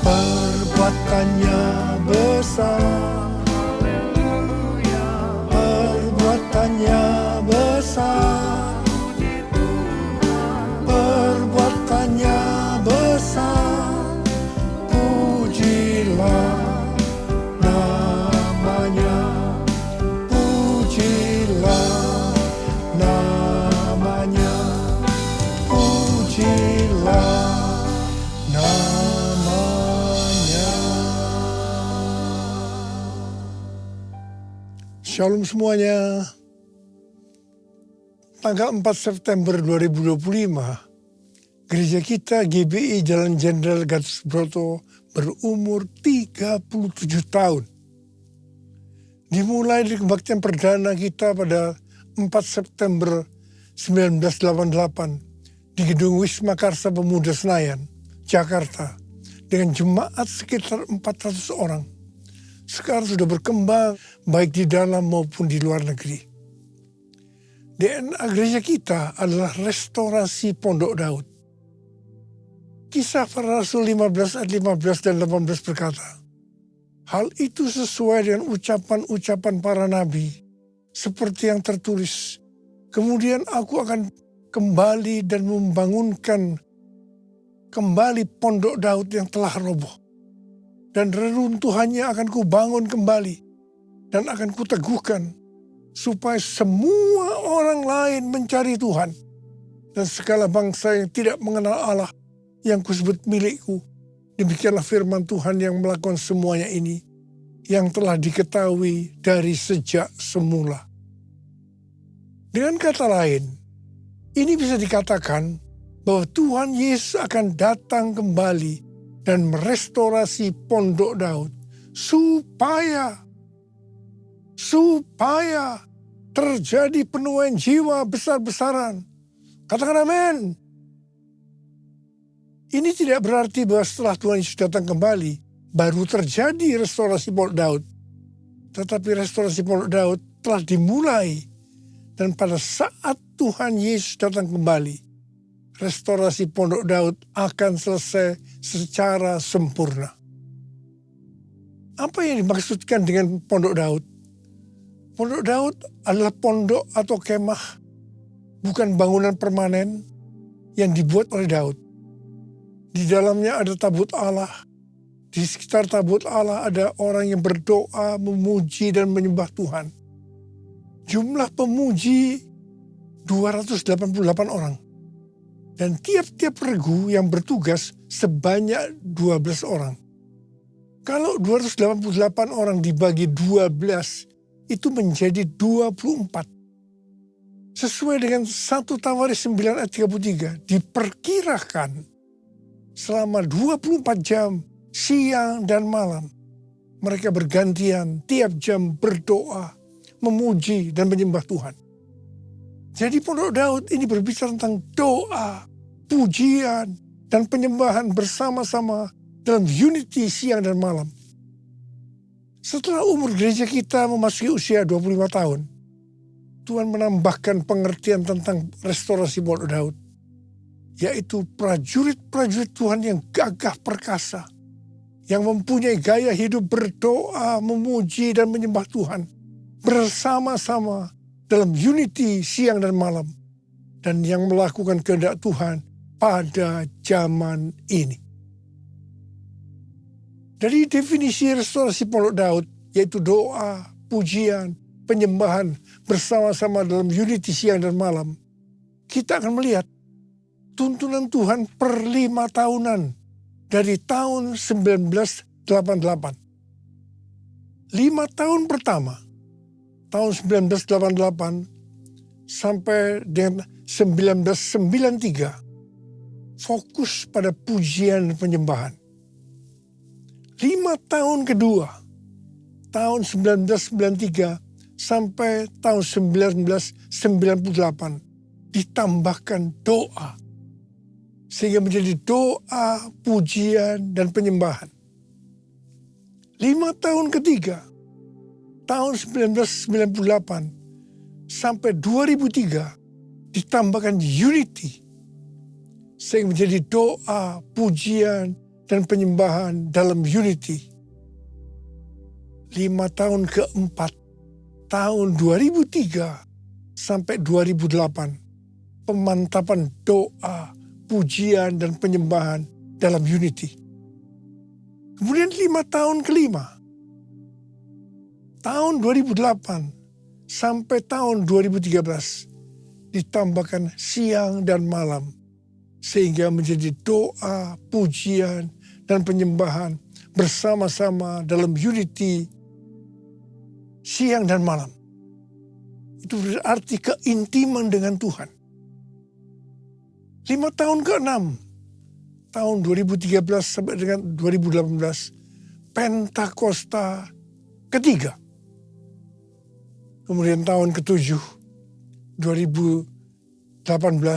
Perbuatannya besar, perbuatannya besar, perbuatannya besar. Pujilah namanya, pujilah namanya, pujilah namanya. Shalom semuanya. Tanggal 4 September 2025, gereja kita GBI Jalan Jenderal Gatot Subroto berumur 37 tahun. Dimulai dari kebaktian perdana kita pada 4 September 1988 di Gedung Wisma Karsa Pemuda Senayan, Jakarta, dengan jemaat sekitar 400 orang. Sekarang sudah berkembang baik di dalam maupun di luar negeri. DNA gereja kita adalah restorasi Pondok Daud. Kisah Para Rasul 15 ayat 15 dan 18 berkata, hal itu sesuai dengan ucapan-ucapan para nabi, seperti yang tertulis, kemudian aku akan kembali dan membangunkan kembali Pondok Daud yang telah roboh. Dan reruntuhannya akan kubangun kembali dan akan kuteguhkan, supaya semua orang lain mencari Tuhan. Dan segala bangsa yang tidak mengenal Allah yang kusebut milikku. Demikianlah firman Tuhan yang melakukan semuanya ini, yang telah diketahui dari sejak semula. Dengan kata lain, ini bisa dikatakan bahwa Tuhan Yesus akan datang kembali dan merestorasi Pondok Daud supaya terjadi penuaian jiwa besar-besaran. Katakan amin. Ini tidak berarti bahwa setelah Tuhan Yesus datang kembali, baru terjadi restorasi Pondok Daud. Tetapi restorasi Pondok Daud telah dimulai. Dan pada saat Tuhan Yesus datang kembali, restorasi Pondok Daud akan selesai secara sempurna. Apa yang dimaksudkan dengan Pondok Daud? Pondok Daud adalah pondok atau kemah, bukan bangunan permanen yang dibuat oleh Daud. Di dalamnya ada tabut Allah. Di sekitar tabut Allah ada orang yang berdoa, memuji dan menyembah Tuhan. Jumlah pemuji 288 orang. Dan tiap-tiap regu yang bertugas sebanyak 12 orang. Kalau 288 orang dibagi 12, itu menjadi 24. Sesuai dengan 1 Tawaris 9 ayat 33, diperkirakan selama 24 jam, siang dan malam, mereka bergantian tiap jam berdoa, memuji dan menyembah Tuhan. Jadi Pondok Daud ini berbicara tentang doa, pujian, dan penyembahan bersama-sama dalam unity siang dan malam. Setelah umur gereja kita memasuki usia 25 tahun, Tuhan menambahkan pengertian tentang restorasi Pondok Daud, yaitu prajurit-prajurit Tuhan yang gagah perkasa, yang mempunyai gaya hidup berdoa, memuji, dan menyembah Tuhan, bersama-sama dalam unity siang dan malam, dan yang melakukan kehendak Tuhan pada zaman ini. Dari definisi restorasi Pondok Daud, yaitu doa, pujian, penyembahan bersama-sama dalam unity siang dan malam, kita akan melihat tuntunan Tuhan per 5 tahunan dari tahun 1988. 5 tahun pertama, tahun 1988 sampai dengan 1993, fokus pada pujian dan penyembahan. 5 tahun kedua, tahun 1993 sampai tahun 1998, ditambahkan doa. Sehingga menjadi doa, pujian, dan penyembahan. 5 tahun ketiga, tahun 1998 sampai 2003, ditambahkan unity. Sehingga menjadi doa, pujian, dan penyembahan dalam unity. 5 tahun keempat, tahun 2003 sampai 2008, pemantapan doa, pujian, dan penyembahan dalam unity. Kemudian 5 tahun kelima, tahun 2008 sampai tahun 2013, ditambahkan siang dan malam, sehingga menjadi doa, pujian, dan penyembahan bersama-sama dalam unity siang dan malam. Itu berarti keintiman dengan Tuhan. 5 tahun ke-6, tahun 2013 sampai dengan 2018, Pentakosta ketiga. Kemudian tahun ke-7, 2018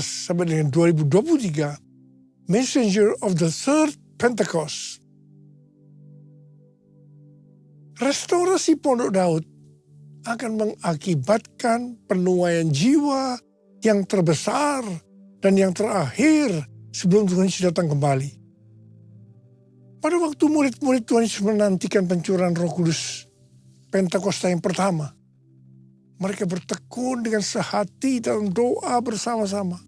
sampai dengan 2023, Messenger of the Third Pentecost. Restorasi Pondok Daud akan mengakibatkan penuaian jiwa yang terbesar dan yang terakhir sebelum Tuhan Yesus datang kembali. Pada waktu murid-murid Tuhan Yesus menantikan pencurahan Roh Kudus Pentakosta yang pertama, mereka bertekun dengan sehati dalam doa bersama-sama.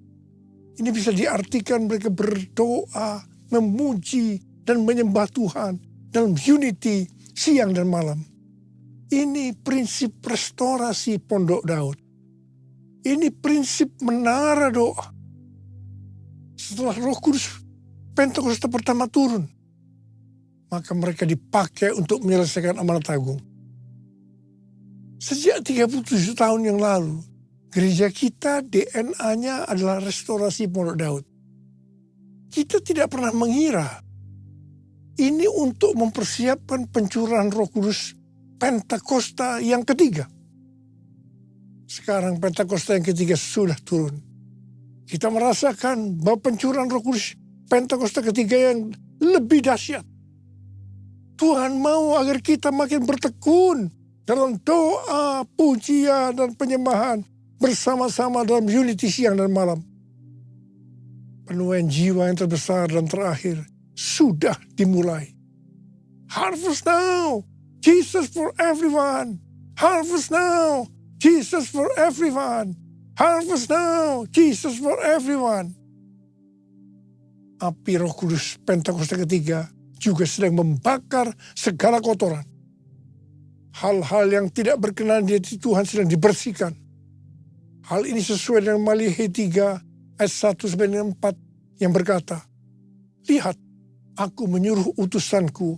Ini bisa diartikan mereka berdoa, memuji, dan menyembah Tuhan dalam unity siang dan malam. Ini prinsip restorasi Pondok Daud. Ini prinsip menara doa. Setelah Roh Kudus Pentakosta pertama turun, maka mereka dipakai untuk menyelesaikan amanat agung. Sejak 37 tahun yang lalu, gereja kita DNA-nya adalah restorasi Pondok Daud. Kita tidak pernah mengira ini untuk mempersiapkan pencurahan Roh Kudus Pentakosta yang ketiga. Sekarang Pentakosta yang ketiga sudah turun. Kita merasakan bahwa pencurahan Roh Kudus Pentakosta ketiga yang lebih dahsyat. Tuhan mau agar kita makin bertekun dalam doa, pujian, dan penyembahan bersama-sama dalam unity siang dan malam. Penuaian jiwa yang terbesar dan terakhir sudah dimulai. Harvest now, Jesus for everyone. Harvest now, Jesus for everyone. Harvest now, Jesus for everyone. Api Roh Kudus Pentakosta ketiga juga sedang membakar segala kotoran. Hal-hal yang tidak berkenan di hati Tuhan sedang dibersihkan. Hal ini sesuai dengan Malihi 3 ayat 1 sampai 4 yang berkata, "Lihat, aku menyuruh utusanku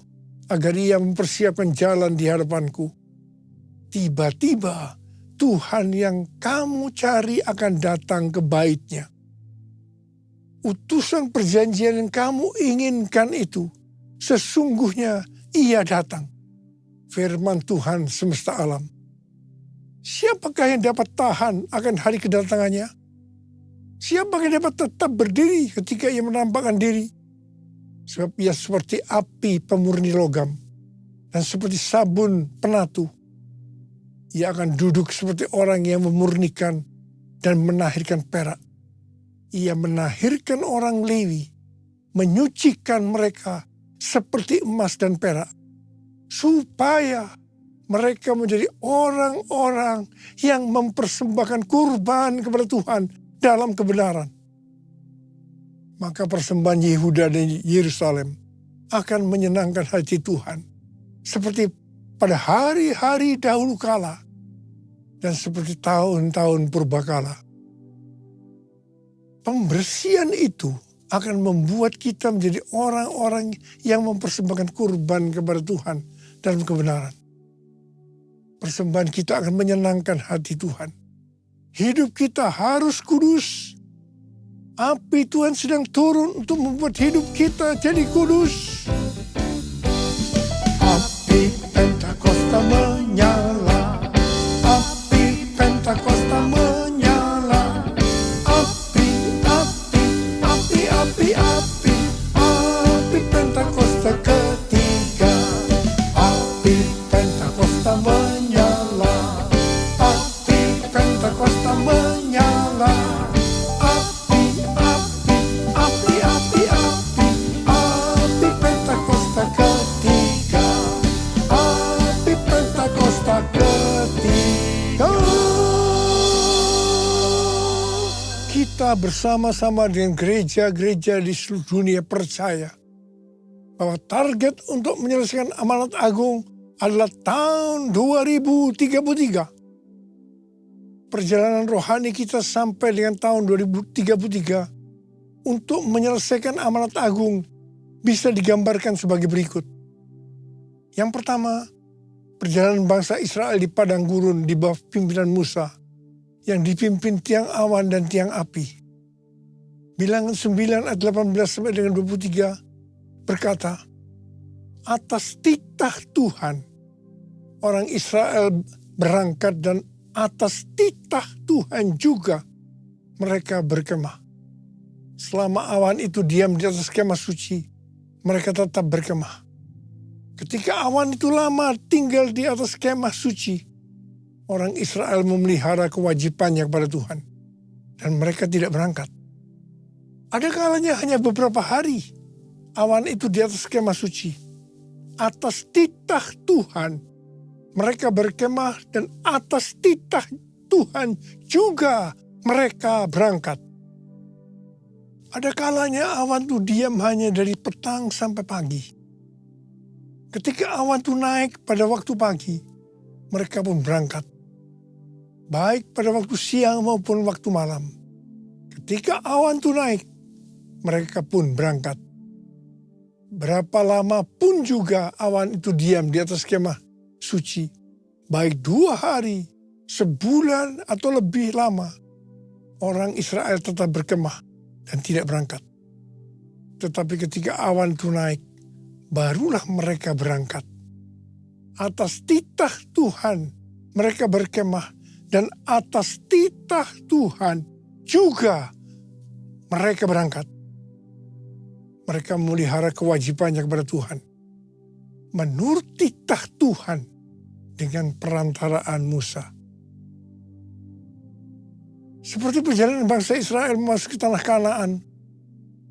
agar ia mempersiapkan jalan di hadapanku. Tiba-tiba Tuhan yang kamu cari akan datang ke bait-Nya. Utusan perjanjian yang kamu inginkan itu, sesungguhnya ia datang. Firman Tuhan semesta alam. Siapakah yang dapat tahan akan hari kedatangannya? Siapakah yang dapat tetap berdiri ketika ia menampakkan diri? Sebab ia seperti api pemurni logam dan seperti sabun penatu. Ia akan duduk seperti orang yang memurnikan dan menahirkan perak. Ia menahirkan orang Lewi, menyucikan mereka seperti emas dan perak, supaya mereka menjadi orang-orang yang mempersembahkan kurban kepada Tuhan dalam kebenaran. Maka persembahan Yehuda dan Yerusalem akan menyenangkan hati Tuhan, seperti pada hari-hari dahulu kala dan seperti tahun-tahun purbakala. Pembersihan itu akan membuat kita menjadi orang-orang yang mempersembahkan kurban kepada Tuhan dalam kebenaran. Persembahan kita akan menyenangkan hati Tuhan. Hidup kita harus kudus. Api Tuhan sedang turun untuk membuat hidup kita jadi kudus. Api Pentakosta menyala. Api Pentakosta menyala. Api, api, api, api, api. Api Pentakosta ketiga. Api Pentakosta menyala. Api Pentakosta menyala. Api kita bersama-sama dengan gereja-gereja di seluruh dunia percaya bahwa target untuk menyelesaikan amanat agung adalah tahun 2033. Perjalanan rohani kita sampai dengan tahun 2033 untuk menyelesaikan amanat agung bisa digambarkan sebagai berikut. Yang pertama, perjalanan bangsa Israel di padang gurun di bawah pimpinan Musa yang dipimpin tiang awan dan tiang api. Bilangan 9 ayat 18 sampai dengan 23 berkata, atas titah Tuhan orang Israel berangkat dan atas titah Tuhan juga mereka berkemah. Selama awan itu diam di atas kemah suci, mereka tetap berkemah. Ketika awan itu lama tinggal di atas kemah suci, orang Israel memelihara kewajibannya kepada Tuhan. Dan mereka tidak berangkat. Ada kalanya hanya beberapa hari awan itu di atas kemah suci. Atas titah Tuhan mereka berkemah dan atas titah Tuhan juga mereka berangkat. Ada kalanya awan itu diam hanya dari petang sampai pagi. Ketika awan itu naik pada waktu pagi, mereka pun berangkat. Baik pada waktu siang maupun waktu malam. Ketika awan itu naik, mereka pun berangkat. Berapa lama pun juga awan itu diam di atas kemah suci. Baik 2 hari, sebulan atau lebih lama. Orang Israel tetap berkemah dan tidak berangkat. Tetapi ketika awan itu naik, barulah mereka berangkat. Atas titah Tuhan mereka berkemah dan atas titah Tuhan juga mereka berangkat. Mereka memelihara kewajibannya kepada Tuhan. Menurut titah Tuhan dengan perantaraan Musa. Seperti perjalanan bangsa Israel memasuki tanah Kanaan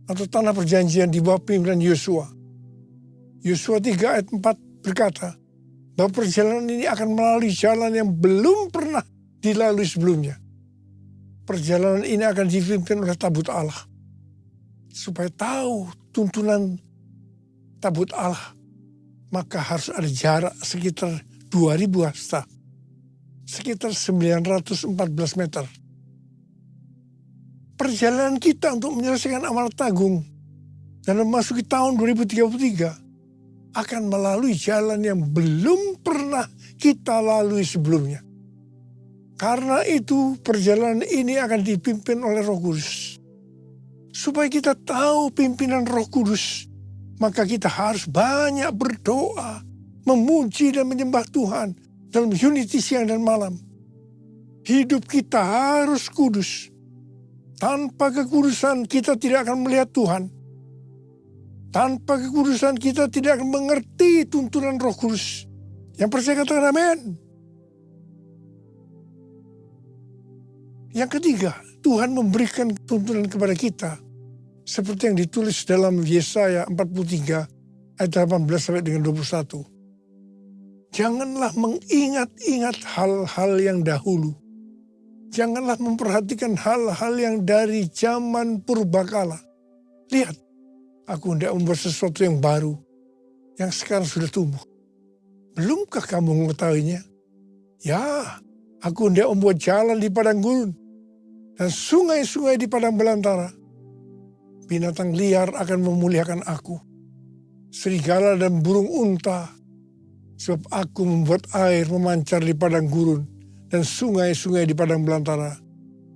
atau tanah perjanjian di bawah pimpinan Yosua. Yosua 3 ayat 4 berkata bahwa perjalanan ini akan melalui jalan yang belum pernah dilalui sebelumnya. Perjalanan ini akan dipimpin oleh tabut Allah. Supaya tahu tuntunan tabut Allah, maka harus ada jarak sekitar 2000 hasta. Sekitar 914 meter. Perjalanan kita untuk menyelesaikan amanat agung dan memasuki tahun 2033 akan melalui jalan yang belum pernah kita lalui sebelumnya. Karena itu perjalanan ini akan dipimpin oleh Roh Kudus. Supaya kita tahu pimpinan Roh Kudus, maka kita harus banyak berdoa, memuji dan menyembah Tuhan dalam unity siang dan malam. Hidup kita harus kudus. Tanpa kekudusan kita tidak akan melihat Tuhan. Tanpa kekudusan kita tidak akan mengerti tuntunan Roh Kudus. Yang percaya katakan amin. Yang ketiga, Tuhan memberikan tuntunan kepada kita. Seperti yang ditulis dalam Yesaya 43 ayat 18 sampai dengan 21. Janganlah mengingat-ingat hal-hal yang dahulu. Janganlah memperhatikan hal-hal yang dari zaman purbakala. Lihat, aku hendak membuat sesuatu yang baru, yang sekarang sudah tumbuh. Belumkah kamu mengetahuinya? Ya, aku hendak membuat jalan di padang gurun, dan sungai-sungai di padang belantara. Binatang liar akan memuliakan aku. Serigala dan burung unta. Sebab aku membuat air memancar di padang gurun dan sungai-sungai di padang belantara.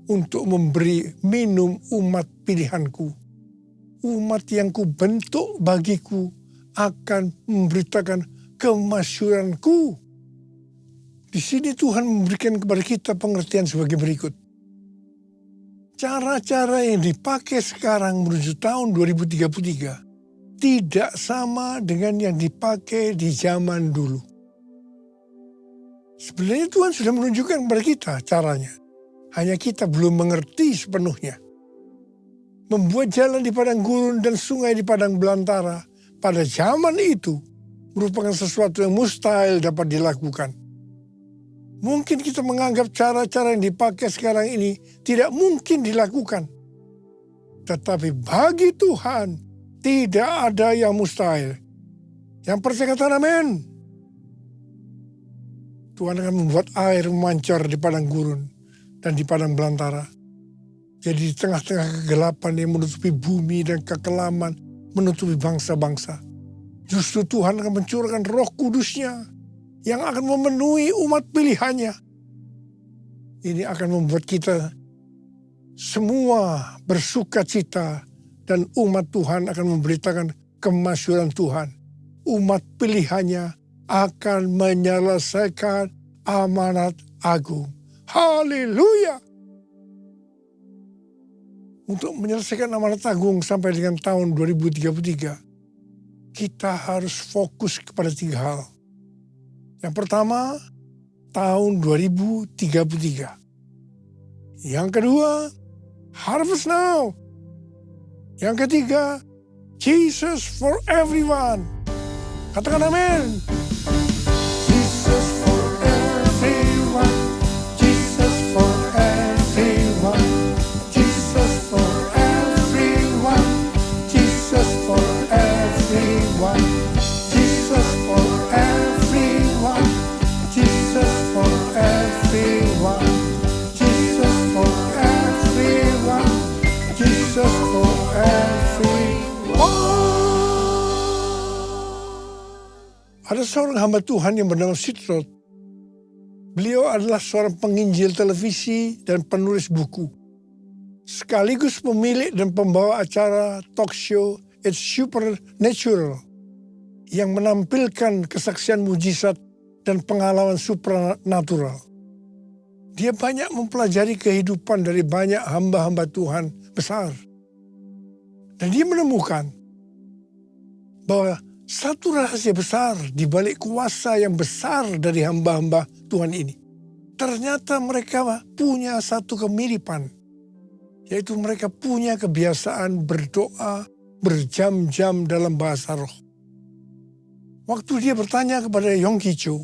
Untuk memberi minum umat pilihanku. Umat yang kubentuk bagiku akan memberitakan kemasyhuranku. Di sini Tuhan memberikan kepada kita pengertian sebagai berikut. Cara-cara yang dipakai sekarang menuju tahun 2033 tidak sama dengan yang dipakai di zaman dulu. Sebenarnya Tuhan sudah menunjukkan kepada kita caranya. Hanya kita belum mengerti sepenuhnya. Membuat jalan di padang gurun dan sungai di padang belantara pada zaman itu merupakan sesuatu yang mustahil dapat dilakukan. Mungkin kita menganggap cara-cara yang dipakai sekarang ini tidak mungkin dilakukan. Tetapi bagi Tuhan tidak ada yang mustahil. Yang percaya katakan amin. Tuhan akan membuat air memancar di padang gurun dan di padang belantara. Jadi di tengah-tengah kegelapan yang menutupi bumi dan kekelaman, menutupi bangsa-bangsa. Justru Tuhan akan mencurahkan Roh Kudus-Nya yang akan memenuhi umat pilihannya. Ini akan membuat kita semua bersuka cita dan umat Tuhan akan memberitakan kemasyhuran Tuhan. Umat pilihannya akan menyelesaikan amanat agung. Haleluya! Untuk menyelesaikan amanat agung sampai dengan tahun 2033, kita harus fokus kepada 3 hal. Yang pertama, tahun 2033. Yang kedua, harvest now. Yang ketiga, Jesus for everyone. Katakan amin. Jesus for everyone. Jesus for everyone. Jesus for everyone. Jesus for everyone. Jesus for everyone. Jesus for everyone. Jesus for everyone. Jesus for everyone. Ada seorang hamba Tuhan yang bernama Sitrot. Beliau adalah seorang penginjil televisi dan penulis buku. Sekaligus pemilik dan pembawa acara talk show It's Supernatural yang menampilkan kesaksian mujizat dan pengalaman supranatural. Dia banyak mempelajari kehidupan dari banyak hamba-hamba Tuhan besar. Dan dia menemukan bahwa satu rahasia besar di balik kuasa yang besar dari hamba-hamba Tuhan ini. Ternyata mereka punya satu kemiripan. Yaitu mereka punya kebiasaan berdoa berjam-jam dalam bahasa roh. Waktu dia bertanya kepada Yong Ki Cho,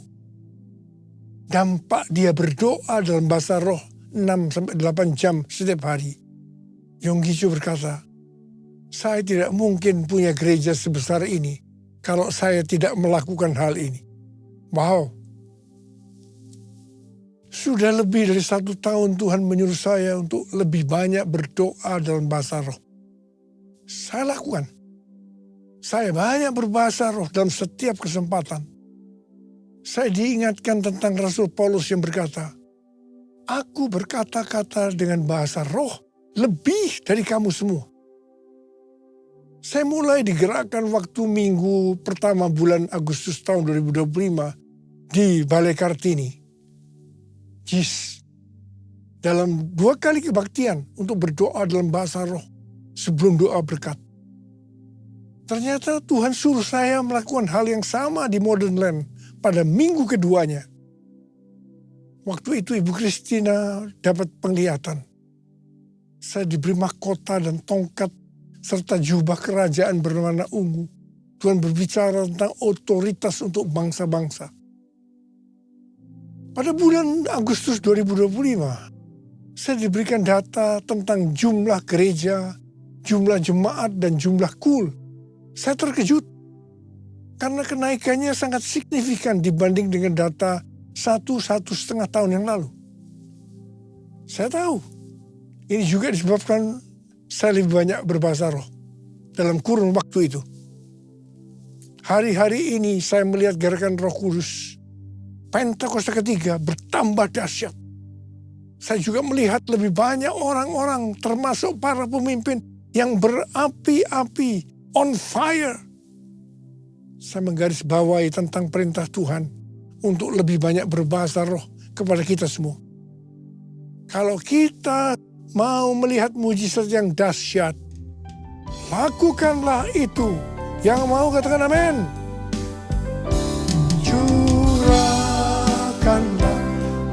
dampak dia berdoa dalam bahasa roh 6-8 jam setiap hari. Yong Ki Cho berkata, saya tidak mungkin punya gereja sebesar ini kalau saya tidak melakukan hal ini. Wow. Sudah lebih dari 1 tahun Tuhan menyuruh saya untuk lebih banyak berdoa dalam bahasa roh. Saya lakukan. Saya banyak berbahasa roh dalam setiap kesempatan. Saya diingatkan tentang Rasul Paulus yang berkata, aku berkata-kata dengan bahasa roh lebih dari kamu semua. Saya mulai digerakkan waktu minggu pertama bulan Agustus tahun 2025 di Balai Kartini. JIS. Dalam 2 kali kebaktian untuk berdoa dalam bahasa roh sebelum doa berkat. Ternyata Tuhan suruh saya melakukan hal yang sama di Modern Land pada minggu keduanya. Waktu itu Ibu Christina dapat penglihatan. Saya diberi mahkota dan tongkat serta jubah kerajaan berwarna ungu. Tuhan berbicara tentang otoritas untuk bangsa-bangsa. Pada bulan Agustus 2025, saya diberikan data tentang jumlah gereja, jumlah jemaat, dan jumlah kul. Saya terkejut karena kenaikannya sangat signifikan dibanding dengan data 1,5 tahun yang lalu. Saya tahu, ini juga disebabkan saya lebih banyak berbahasa roh dalam kurun waktu itu. Hari-hari ini saya melihat gerakan Roh Kudus Pentakosta ketiga bertambah dahsyat. Saya juga melihat lebih banyak orang-orang termasuk para pemimpin yang berapi-api, on fire. Saya menggarisbawahi tentang perintah Tuhan untuk lebih banyak berbahasa roh kepada kita semua. Kalau kita mau melihat mujizat yang dahsyat, lakukanlah itu. Yang mau katakan amin. Curahkanlah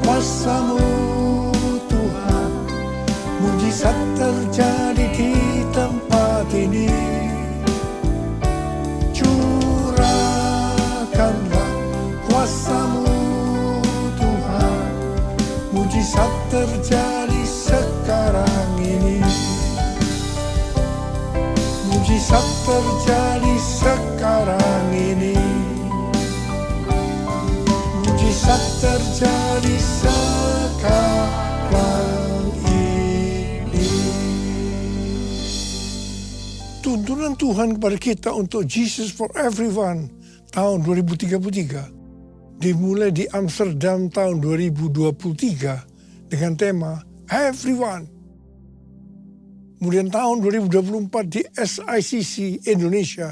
kuasa-Mu Tuhan, mujizat terjadi di tempat ini. Curahkanlah kuasa-Mu Tuhan, mujizat terjadi sekarang ini. Mujizat terjadi sekarang ini. Mujizat terjadi sekarang ini. Tuntunan Tuhan kepada kita untuk Jesus for Everyone tahun 2033 dimulai di Amsterdam tahun 2023 dengan tema Everyone. Kemudian tahun 2024 di SICC Indonesia,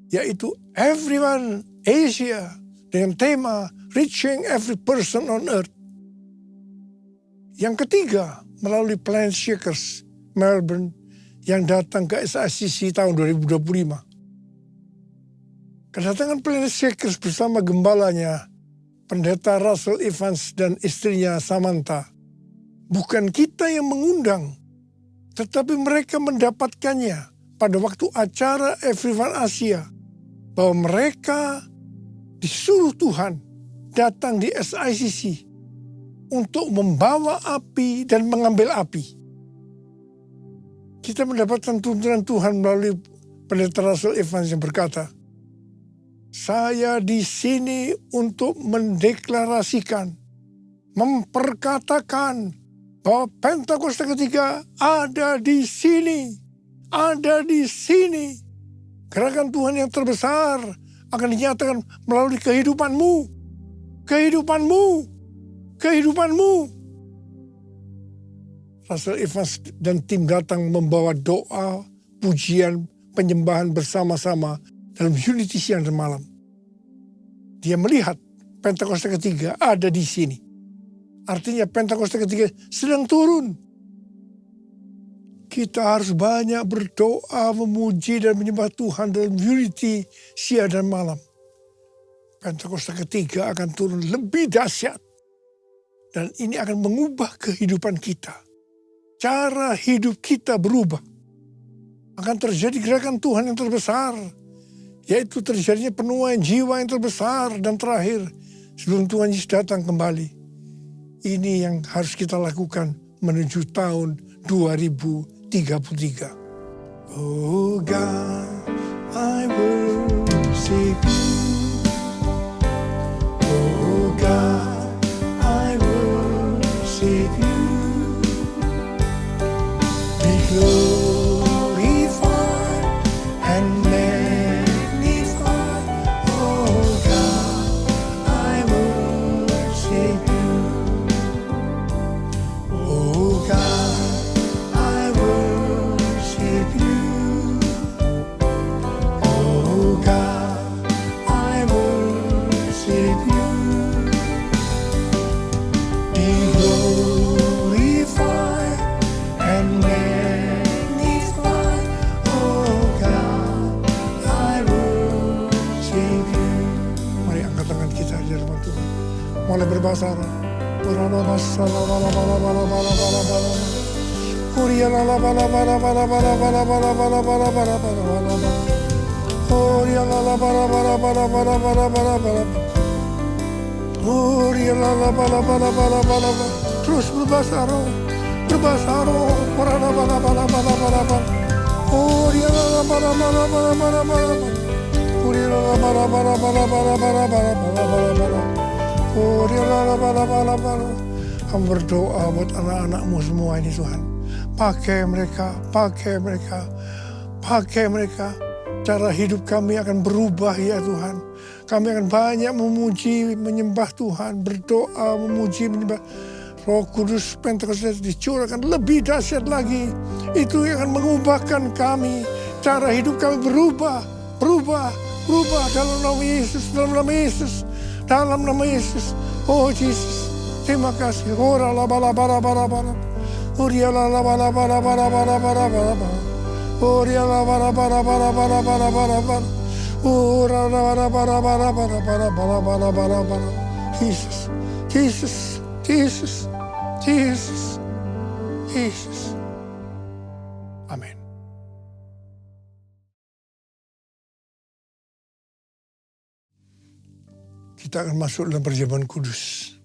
yaitu Everyone Asia dengan tema Reaching Every Person on Earth. Yang ketiga, melalui Planet Shakers Melbourne yang datang ke SICC tahun 2025. Kedatangan Planet Shakers bersama gembalanya, Pendeta Russell Evans dan istrinya Samantha, bukan kita yang mengundang, tetapi mereka mendapatkannya pada waktu acara Everyone Asia, bahwa mereka disuruh Tuhan datang di SICC untuk membawa api dan mengambil api. Kita mendapatkan tuntunan Tuhan melalui Pendeta Russell Evans yang berkata, saya di sini untuk mendeklarasikan, memperkatakan bahwa Pentakosta ketiga ada di sini. Ada di sini. Gerakan Tuhan yang terbesar akan dinyatakan melalui kehidupanmu. Kehidupanmu. Kehidupanmu. Russell Evans dan tim datang membawa doa, pujian, penyembahan bersama-sama dalam unity siang dan malam. Dia melihat Pentakosta ketiga ada di sini. Artinya Pentakosta ketiga sedang turun. Kita harus banyak berdoa, memuji dan menyembah Tuhan dalam unity siang dan malam. Pentakosta ketiga akan turun lebih dahsyat. Dan ini akan mengubah kehidupan kita. Cara hidup kita berubah. Akan terjadi gerakan Tuhan yang terbesar. Yaitu terjadinya penuaian jiwa yang terbesar dan terakhir sebelum Tuhan Yesus datang kembali. Ini yang harus kita lakukan menuju tahun 2033. Oh God, I worship you. Oh God, I worship you. Be glorified and magnified. Oh God, I worship you. Oh God, I worship you. Oh God, I worship you. Be glorified and magnified. Oh God, I worship you. Mari angkat tangan kita di hadapan Tuhan. Mulai berbahasa Arab. Terus berbahasa Arab. Berbahasa Arab. Kamu berdoa buat anak-anakmu semua ini Tuhan. Pakai mereka, pakai mereka, pakai mereka. Cara hidup kami akan berubah ya Tuhan. Kami akan banyak memuji, menyembah Tuhan. Berdoa, memuji, menyembah. Roh Kudus Pentakosta dicurahkan lebih dahsyat lagi. Itu yang akan mengubahkan kami. Cara hidup kami berubah, berubah, berubah dalam nama Yesus, dalam nama Yesus. Dalam nama Yesus. Oh Yesus, terima kasih. Ora la bala bala bala bala. Oria la bala bala bala bala bala bala. Oria la bala bala bala bala bala bala bala. Ora la bala bala bala bala bala bala bala bala bala. Jesus, Jesus, Jesus, Jesus, Jesus. Amin. Kita akan masuk dalam perjamuan kudus.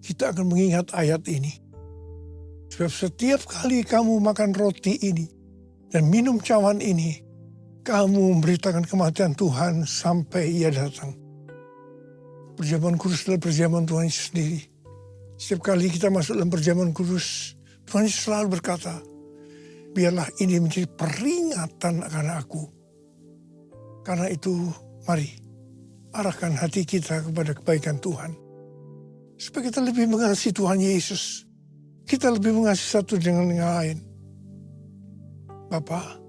Kita akan mengingat ayat ini. Sebab setiap kali kamu makan roti ini dan minum cawan ini, kamu memberitakan kematian Tuhan sampai Ia datang. Perjamuan kudus adalah perjamuan Tuhan Yesus sendiri. Setiap kali kita masuk dalam perjamuan kudus, Tuhan Yesus selalu berkata, biarlah ini menjadi peringatan akan aku. Karena itu, mari arahkan hati kita kepada kebaikan Tuhan. Supaya kita lebih mengasihi Tuhan Yesus. Kita lebih mengasihi satu dengan yang lain. Bapa,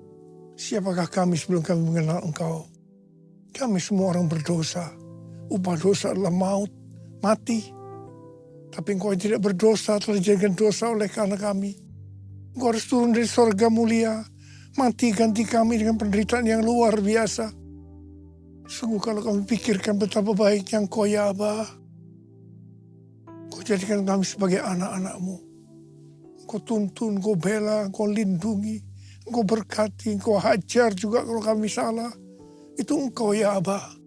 siapakah kami sebelum kami mengenal Engkau? Kami semua orang berdosa. Upah dosa adalah maut, mati. Tapi Engkau yang tidak berdosa telah dijadikan dosa oleh karena kami. Engkau harus turun dari sorga mulia. Mati ganti kami dengan penderitaan yang luar biasa. Sungguh kalau kami pikirkan betapa baiknya Engkau ya Aba. Engkau jadikan kami sebagai anak-anak-Mu. Engkau tuntun, Engkau bela, Engkau lindungi. Engkau berkati, Engkau hajar juga kalau kami salah. Itu Engkau ya Aba.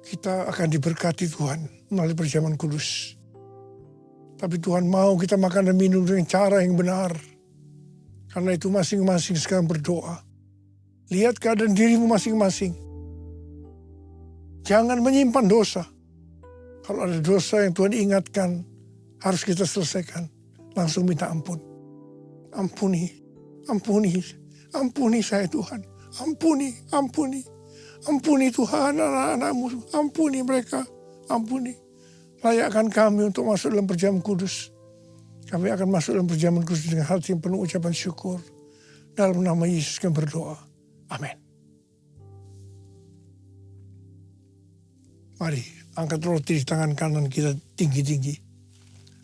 Kita akan diberkati Tuhan melalui perjamuan kudus. Tapi Tuhan mau kita makan dan minum dengan cara yang benar. Karena itu masing-masing sekarang berdoa. Lihat keadaan dirimu masing-masing. Jangan menyimpan dosa. Kalau ada dosa yang Tuhan ingatkan, harus kita selesaikan. Langsung minta ampun. Ampuni, ampuni, ampuni saya Tuhan. Ampuni, ampuni. Ampuni Tuhan anak-anak-Mu. Ampuni mereka, ampuni. Layakkan kami untuk masuk dalam perjamuan kudus. Kami akan masuk dalam perjamuan kudus dengan hati yang penuh ucapan syukur. Dalam nama Yesus kami berdoa. Amin. Mari angkat roti di tangan kanan kita tinggi-tinggi.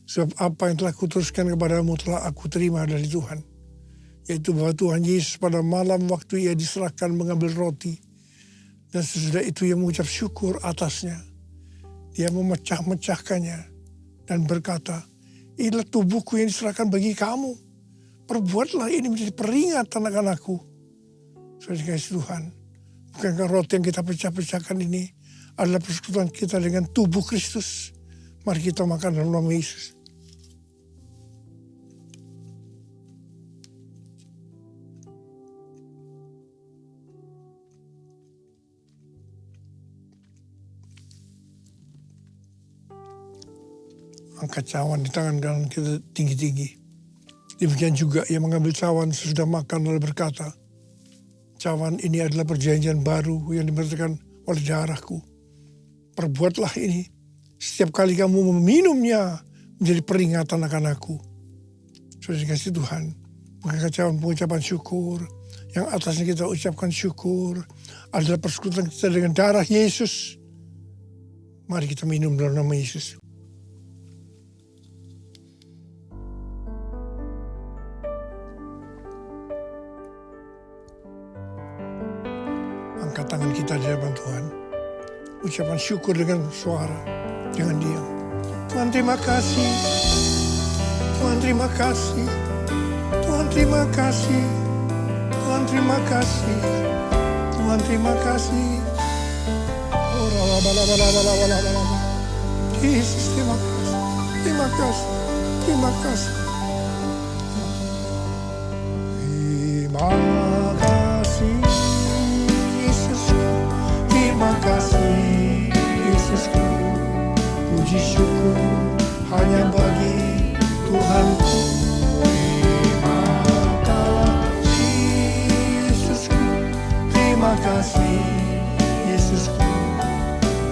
Sebab apa yang telah kuteruskan kepadamu telah aku terima dari Tuhan. Yaitu bahwa Tuhan Yesus pada malam waktu Ia diserahkan mengambil roti. Dan sesudah itu Ia mengucap syukur atasnya. Dia memecah-mecahkannya dan berkata, inilah tubuhku yang diserahkan bagi kamu. Perbuatlah ini menjadi peringatan akan aku. Saudara dikasihi Tuhan, bukankah roti yang kita pecah-pecahkan ini adalah persekutuan kita dengan tubuh Kristus? Mari kita makan dalam nama Yesus. Angkat cawan di tangan kanan kita tinggi-tinggi. Demikian juga Ia mengambil cawan sesudah makan lalu berkata, cawan ini adalah perjanjian baru yang dimerintahkan oleh darahku. Perbuatlah ini setiap kali kamu meminumnya menjadi peringatan akan aku. Saudara dikasihi Tuhan, mengangkat cawan pengucapan syukur, yang atasnya kita ucapkan syukur, adalah persekutuan kita dengan darah Yesus. Mari kita minum dalam nama Yesus. Angkat tangan kita di hadapan Tuhan. Ucapan syukur dengan suara. Jangan diam. Tuhan terima kasih. Tuhan terima kasih. Tuhan terima kasih. Tuhan terima kasih. Tuhan terima kasih. Yesus terima kasih. Terima kasih. Terima kasih. Terima kasih. Terima kasih Yesusku, puji syukur hanya bagi Tuhanku. Terima kasih Yesusku, terima kasih Yesusku,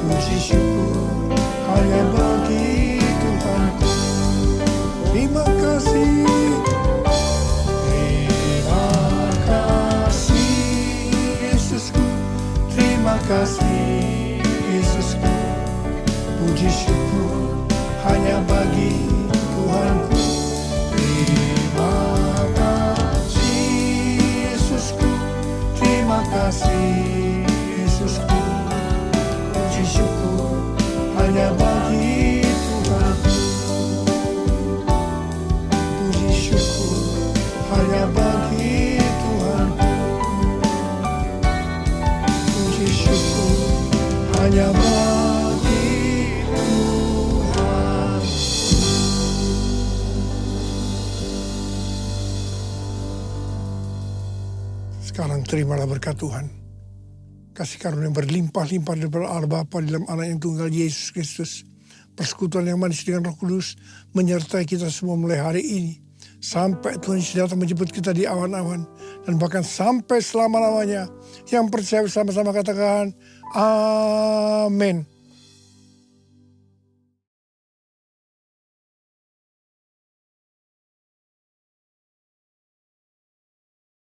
puji syukur hanya bagi Tuhanku. Terima kasih. Terima kasih Yesusku, puji syukur hanya bagi Tuhanku. Terima kasih Yesusku, terima kasih Yesusku, puji syukur hanya bagi Tuhanku. Puji syukur hanya bagi Tuhanku. Hanya bagi Tuhan. Sekarang terimalah berkat Tuhan. Kasih karunia yang berlimpah-limpah daripada Allah Bapa dalam anak yang tunggal Yesus Kristus. Persekutuan yang manis dengan Roh Kudus menyertai kita semua mulai hari ini. Sampai Tuhan Yesus datang menjemput kita di awan-awan. Dan bahkan sampai selama-lamanya. Yang percaya bersama-sama katakan, Amin.